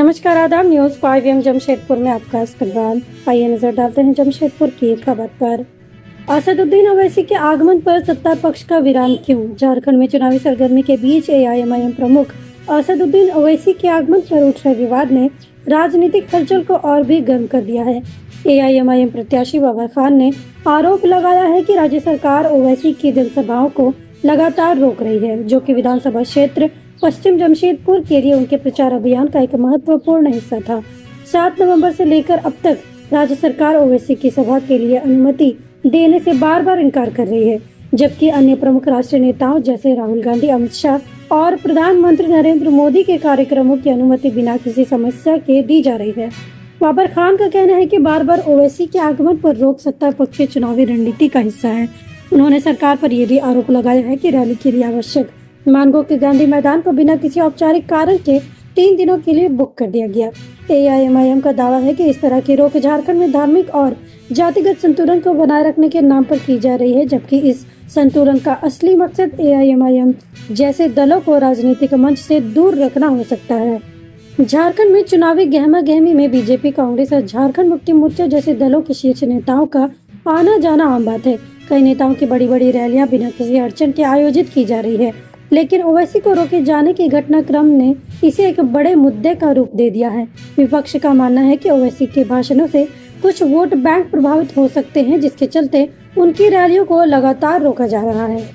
नमस्कार, आदाब। न्यूज़ 5 जमशेदपुर में आपका इस्तकबाल। आइए नजर डालते हैं जमशेदपुर की एक खबर पर। असदुद्दीन ओवैसी के आगमन पर सत्ता पक्ष का विराम क्यों? झारखंड में चुनावी सरगर्मी के बीच एआईएमआईएम प्रमुख असदुद्दीन ओवैसी के आगमन पर उठ रहे विवाद ने राजनीतिक हलचल को और भी गर्म कर दिया है। एआईएमआईएम प्रत्याशी बाबर खान ने आरोप लगाया है कि राज्य सरकार ओवैसी की जनसभाओं को लगातार रोक रही है, जो कि विधानसभा क्षेत्र पश्चिम जमशेदपुर के लिए उनके प्रचार अभियान का एक महत्वपूर्ण हिस्सा था। 7 नवंबर से लेकर अब तक राज्य सरकार ओवैसी की सभा के लिए अनुमति देने से बार बार इनकार कर रही है, जबकि अन्य प्रमुख राष्ट्रीय नेताओं जैसे राहुल गांधी, अमित शाह और प्रधानमंत्री नरेंद्र मोदी के कार्यक्रमों की अनुमति बिना किसी समस्या के दी जा रही है। बाबर खान का कहना है कि बार बार ओवैसी के आगमन पर रोक सत्ता पक्ष की चुनावी रणनीति का हिस्सा है। उन्होंने सरकार पर यह भी आरोप लगाया है कि रैली के लिए आवश्यक मानगो के गांधी मैदान को बिना किसी औपचारिक कारण के 3 दिनों के लिए बुक कर दिया गया। एआईएमआईएम का दावा है कि इस तरह की रोक झारखंड में धार्मिक और जातिगत संतुलन को बनाए रखने के नाम पर की जा रही है, जबकि इस संतुलन का असली मकसद एआईएमआईएम जैसे दलों को राजनीतिक मंच से दूर रखना हो सकता है। झारखंड में चुनावी गहमा गहमी में बीजेपी, कांग्रेस और झारखंड मुक्ति मोर्चा जैसे दलों के शीर्ष नेताओं का आना जाना आम बात है। कई नेताओं की बड़ी बड़ी रैलियां बिना किसी अड़चन के आयोजित की जा रही है, लेकिन ओवैसी को रोके जाने के घटनाक्रम ने इसे एक बड़े मुद्दे का रूप दे दिया है। विपक्ष का मानना है कि ओवैसी के भाषणों से कुछ वोट बैंक प्रभावित हो सकते हैं, जिसके चलते उनकी रैलियों को लगातार रोका जा रहा है।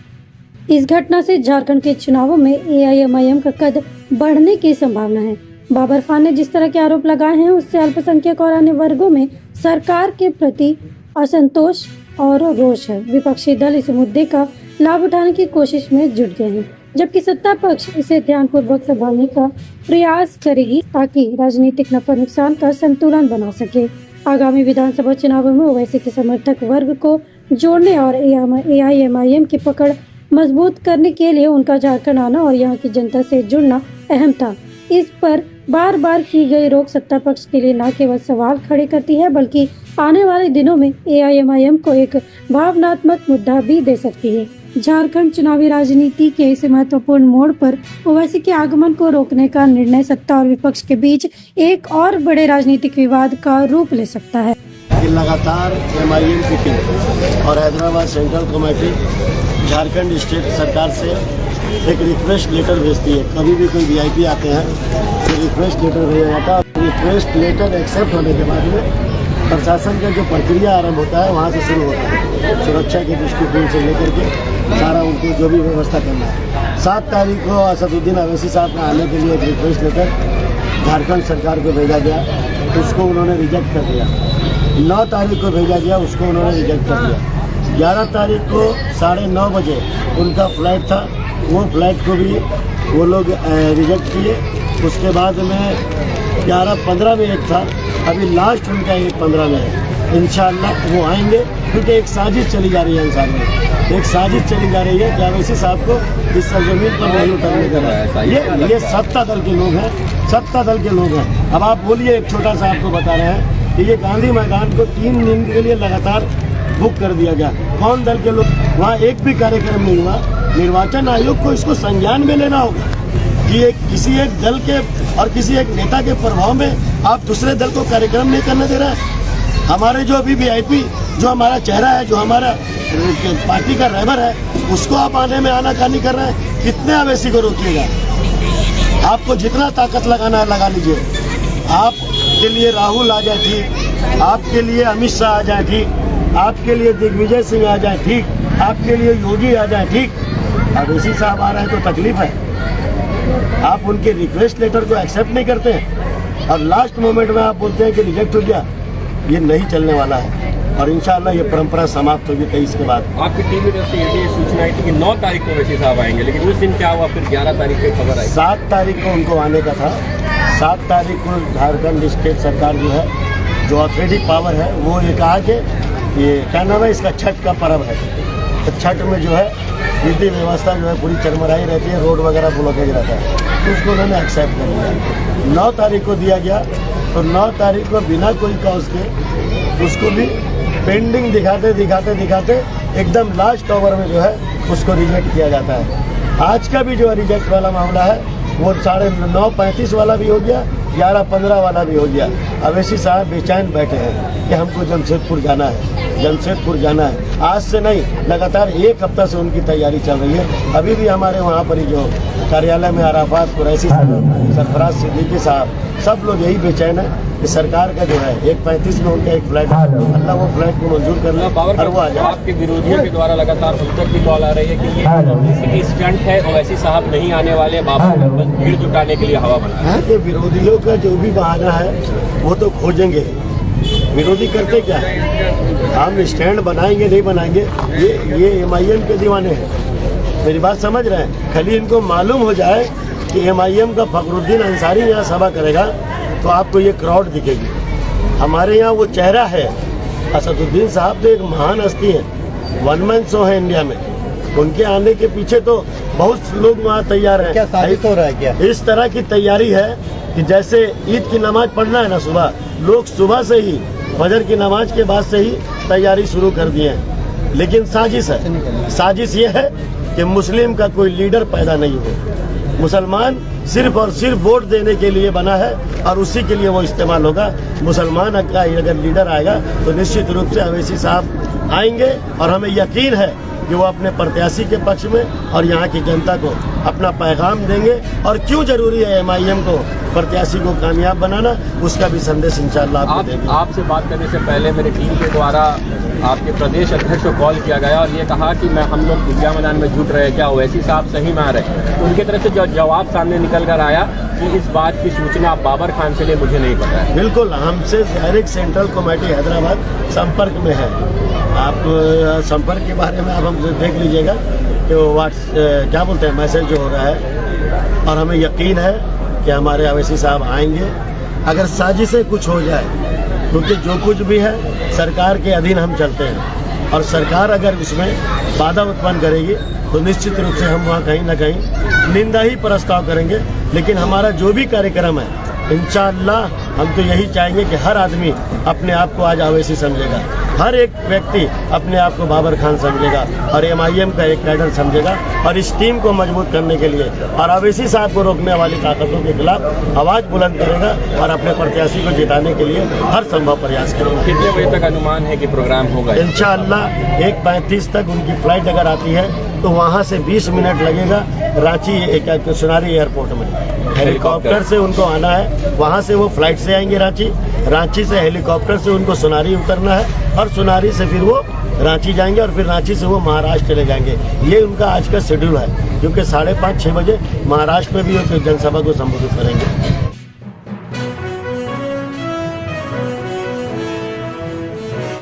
इस घटना से झारखंड के चुनावों में एआईएमआईएम का कद बढ़ने की संभावना है। बाबर खान ने जिस तरह के आरोप लगाए हैं, उससे अल्पसंख्यक और अन्य वर्गों में सरकार के प्रति असंतोष और रोष है। विपक्षी दल इस मुद्दे का लाभ उठाने की कोशिश में जुट गए हैं, जबकि सत्ता पक्ष इसे ध्यानपूर्वक संभालने का प्रयास करेगी ताकि राजनीतिक नफा नुकसान का संतुलन बना सके। आगामी विधानसभा चुनावों में ओवैसी के समर्थक वर्ग को जोड़ने और एआईएमआईएम की पकड़ मजबूत करने के लिए उनका झारखंड आना और यहाँ की जनता से जुड़ना अहम था। इस पर बार बार की गई रोक सत्ता पक्ष के लिए न केवल सवाल खड़े करती है, बल्कि आने वाले दिनों में एआईएमआईएम को एक भावनात्मक मुद्दा भी दे सकती है। झारखंड चुनावी राजनीति के इस महत्वपूर्ण मोड़ पर ओवैसी के आगमन को रोकने का निर्णय सत्ता और विपक्ष के बीच एक और बड़े राजनीतिक विवाद का रूप ले सकता है। लगातार एमआईएम की टीम और Hyderabad central committee Jharkhand state सरकार से एक रिक्वेस्ट लेटर भेजती है। कभी भी कोई वीआईपी आते हैं तो रिक्वेस्ट लेटर भेजा जाता है। रिक्वेस्ट लेटर एक्सेप्ट होने के बाद में प्रशासन का जो प्रक्रिया आरंभ होता है वहाँ से शुरू होता है। सुरक्षा के दृष्टिकोण से लेकर के सारा उनको जो भी व्यवस्था करना है। 7 तारीख को असदुद्दीन ओवैसी साहब का आने के लिए एक रिक्वेस्ट लेटर झारखंड सरकार को भेजा गया, उसको उन्होंने रिजेक्ट कर दिया। 9 तारीख को भेजा गया, उसको उन्होंने रिजेक्ट कर दिया। 11 तारीख को 9:30 बजे उनका फ्लाइट था, वो फ्लाइट को भी वो लोग रिजेक्ट किए। उसके बाद में 11:15 में एक था, अभी लास्ट उनका 1:15 में है। इंशाअल्लाह वो आएंगे, क्योंकि एक साजिश चली जा रही है इंसान में, एक साजिश चली जा रही है कि ओवैसी साहब को इस सरजमीन पर नहीं उतरने देना। ये सत्ता दल के लोग हैं, सत्ता दल के लोग हैं। अब आप बोलिए, एक छोटा सा आपको बता रहे हैं कि ये गांधी मैदान को 3 दिन के लिए लगातार बुक कर दिया गया। कौन दल के लोग? वहाँ एक भी कार्यक्रम नहीं हुआ। निर्वाचन आयोग को इसको संज्ञान में लेना होगा कि किसी एक दल के और किसी एक नेता के प्रभाव में आप दूसरे दल को कार्यक्रम नहीं करने दे रहे हैं। हमारे जो अभी वीआईपी, जो हमारा चेहरा है, जो हमारा पार्टी का रहबर है, उसको आप आने में आनाकानी कर रहे हैं। कितने ओवैसी को रोकिएगा? आपको जितना ताकत लगाना है लगा लीजिए। आपके लिए राहुल आ जाए ठीक, आपके लिए अमित शाह आ जाए ठीक, आपके लिए दिग्विजय सिंह आ जाए ठीक, आपके लिए योगी आ जाए ठीक। ओवैसी साहब आ रहे हैं तो तकलीफ है। आप उनके रिक्वेस्ट लेटर को एक्सेप्ट नहीं करते हैं और लास्ट मोमेंट में आप बोलते हैं कि रिजेक्ट हो गया। ये नहीं चलने वाला है और इंशाअल्लाह ये परंपरा समाप्त होगी 23 के बाद। आपकी टीम में से ये सूचना आई थी कि 9 तारीख को ओवैसी साहब आएंगे, लेकिन उस दिन क्या हुआ? फिर 11 तारीख को खबर आई। 7 तारीख को उनको आने का था। 7 तारीख को झारखंड स्टेट सरकार जो है, जो ऑथोरिटी पावर है, वो ये कहा कि ये क्या नाम है, इसका छठ का पर्व है, तो छठ में जो है विधि व्यवस्था जो है पूरी चरमराई रहती है, रोड वगैरह ब्लॉकेज रहता है, तो उसको उन्होंने एक्सेप्ट कर लिया। 9 तारीख को दिया गया, तो 9 तारीख को बिना कोई कॉज के उसको भी पेंडिंग दिखाते दिखाते दिखाते एकदम लास्ट ओवर में जो है उसको रिजेक्ट किया जाता है। आज का भी जो रिजेक्ट वाला मामला है वो 9:35 वाला भी हो गया 11-15 वाला भी हो गया। अवैसी साहब बेचैन बैठे हैं कि हमको जमशेदपुर जाना है, जमशेदपुर जाना है। आज से नहीं, लगातार 1 हफ्ता से उनकी तैयारी चल रही है। अभी भी हमारे वहाँ पर ही जो कार्यालय में अराफात कुरैशी साहब, सरफराज सिद्दीकी साहब, सब लोग यही बेचैन है कि सरकार का जो है 135 में उनका एक फ्लैट, अल्लाह वो फ्लैट को मंजूर कर ले और वो आ जाए। आपके विरोधियों के द्वारा लगातार अब तक भी कॉल आ रही है कि ये स्टंट है, ओवैसी साहब नहीं आने वाले, बाबर बस भीड़ जुटाने के लिए हवा बना है। तो विरोधियों का जो भी बहाना है वो तो खोजेंगे। विरोधी करते क्या है, हम स्टैंड बनाएंगे नहीं बनाएंगे, ये MIM के दीवाने हैं। मेरी बात समझ रहे हैं। खाली इनको मालूम हो जाए कि MIM का फखरुद्दीन अंसारी यहाँ सभा करेगा तो आपको ये क्राउड दिखेगी। हमारे यहाँ वो चेहरा है। असदुद्दीन साहब तो एक महान हस्ती है, 1 मैन शो है इंडिया में। उनके आने के पीछे तो बहुत लोग वहाँ तैयार हैं। क्या साजिश हो रहा है क्या? इस तरह की तैयारी है कि जैसे ईद की नमाज पढ़ना है ना सुबह, लोग सुबह से ही फजर की नमाज के बाद से ही तैयारी शुरू कर दिए हैं। लेकिन साजिश है। साजिश ये है कि मुस्लिम का कोई लीडर पैदा नहीं हो। मुसलमान सिर्फ और सिर्फ वोट देने के लिए बना है और उसी के लिए वो इस्तेमाल होगा। मुसलमान का अगर लीडर आएगा तो निश्चित रूप से अवैसी साहब आएंगे और हमें यकीन है कि वो अपने प्रत्याशी के पक्ष में और यहाँ की जनता को अपना पैगाम देंगे। और क्यों जरूरी है MIM को प्रत्याशी को कामयाब बनाना, उसका भी संदेश इंशाअल्लाह आपको देंगे। आपसे बात करने से पहले मेरी टीम के द्वारा आपके प्रदेश अध्यक्ष को कॉल किया गया और ये कहा कि हम लोग ईदगाह मैदान में जुट रहे हैं, क्या ओवैसी साहब सही में आ रहे हैं? उनकी तरफ से जो जवाब सामने निकल कर आया कि इस बात की सूचना बाबर खान से लिए मुझे नहीं पता है। बिल्कुल, हमसे डायरेक्ट सेंट्रल कमेटी हैदराबाद संपर्क में है। आप संपर्क के बारे में आप हमसे देख लीजिएगा कि क्या बोलते हैं, मैसेज जो हो रहा है। और हमें यकीन है कि हमारे अवैसी साहब आएंगे। अगर साजिशें कुछ हो जाए, क्योंकि जो कुछ भी है सरकार के अधीन हम चलते हैं और सरकार अगर उसमें बाधा उत्पन्न करेगी तो निश्चित रूप से हम वहाँ कहीं ना कहीं निंदा ही प्रस्ताव करेंगे। लेकिन हमारा जो भी कार्यक्रम है इंशाअल्लाह हम तो यही चाहेंगे कि हर आदमी अपने आप को आज अवैसी समझेगा, हर एक व्यक्ति अपने आप को बाबर खान समझेगा और MIM का एक कैडर समझेगा और इस टीम को मजबूत करने के लिए और अवैसी साहब को रोकने वाली ताकतों के खिलाफ आवाज़ बुलंद करेगा और अपने प्रत्याशी को जिताने के लिए हर संभव प्रयास करेगा। कितने बजे तक अनुमान है कि प्रोग्राम होगा? इंशाअल्लाह 1:35 तक उनकी फ्लाइट अगर आती है तो वहाँ से 20 मिनट लगेगा रांची सोनारी एयरपोर्ट में। हेलीकॉप्टर से उनको आना है, वहाँ से वो फ्लाइट से आएंगे रांची, रांची से हेलीकॉप्टर से उनको सोनारी उतरना है और सोनारी से फिर वो रांची जाएंगे और फिर रांची से वो महाराष्ट्र चले जाएंगे। ये उनका आज का शेड्यूल है, क्योंकि 5:30-6 बजे महाराष्ट्र में भी एक जनसभा को संबोधित करेंगे।